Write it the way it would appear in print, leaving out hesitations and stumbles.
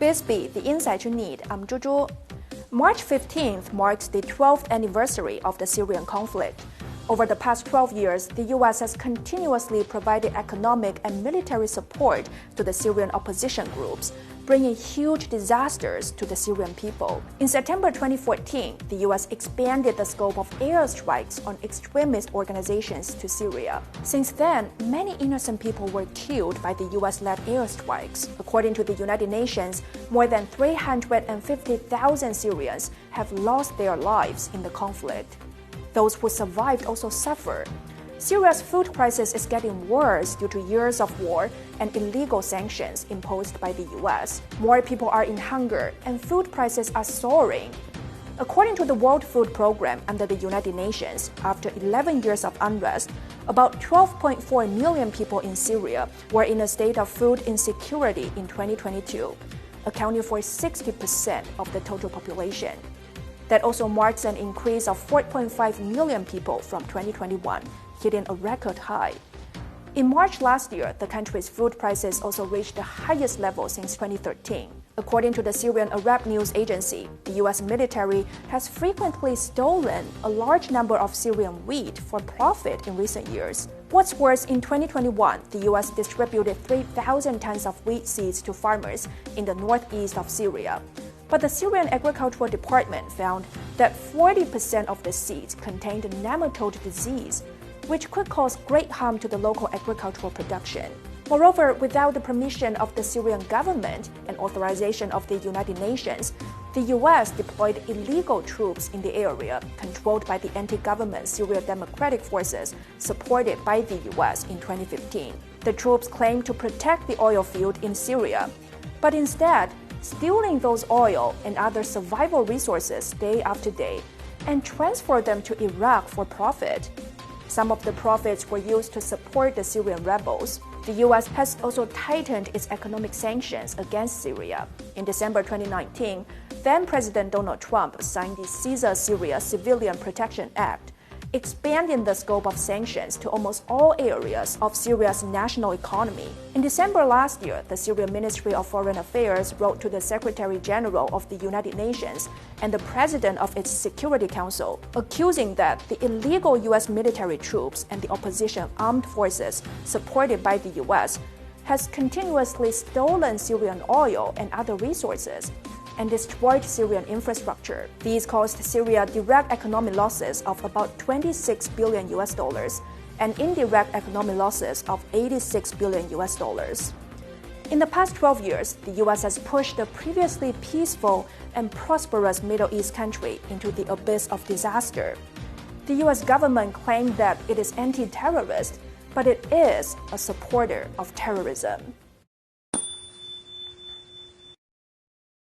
BizBeat, the insight you need. I'm Zhuzhu. March 15th marks the 12th anniversary of the Syrian conflict. Over the past 12 years, the U.S. has continuously provided economic and military support to the Syrian opposition groups, bringing huge disasters to the Syrian people. In September 2014, the U.S. expanded the scope of airstrikes on extremist organizations to Syria. Since then, many innocent people were killed by the U.S.-led airstrikes. According to the United Nations, more than 350,000 Syrians have lost their lives in the conflict. Those who survived also suffer. Syria's food crisis is getting worse due to years of war and illegal sanctions imposed by the U.S. More people are in hunger, and food prices are soaring. According to the World Food Program under the United Nations, after 11 years of unrest, about 12.4 million people in Syria were in a state of food insecurity in 2022, accounting for 60% of the total population. That also marks an increase of 4.5 million people from 2021, hitting a record high. In March last year, the country's food prices also reached the highest level since 2013. According to the Syrian Arab News Agency, the U.S. military has frequently stolen a large number of Syrian wheat for profit in recent years. What's worse, in 2021, the U.S. distributed 3,000 tons of wheat seeds to farmers in the northeast of Syria. But the Syrian Agricultural Department found that 40% of the seeds contained nematode disease, which could cause great harm to the local agricultural production. Moreover, without the permission of the Syrian government and authorization of the United Nations, the U.S. deployed illegal troops in the area controlled by the anti-government Syrian Democratic Forces supported by the U.S. in 2015. The troops claimed to protect the oil field in Syria, but instead, stealing those oil and other survival resources day after day and transfer them to Iraq for profit. Some of the profits were used to support the Syrian rebels. The U.S. has also tightened its economic sanctions against Syria. In December 2019, then-President Donald Trump signed the Caesar Syria Civilian Protection Act, expanding the scope of sanctions to almost all areas of Syria's national economy. In December last year, the Syrian Ministry of Foreign Affairs wrote to the Secretary General of the United Nations and the President of its Security Council, accusing that the illegal U.S. military troops and the opposition armed forces supported by the U.S. has continuously stolen Syrian oil and other resources and destroyed Syrian infrastructure. These caused Syria direct economic losses of about $26 billion and indirect economic losses of $86 billion. In the past 12 years, the U.S. has pushed the previously peaceful and prosperous Middle East country into the abyss of disaster. The U.S. government claimed that it is anti-terrorist, but it is a supporter of terrorism.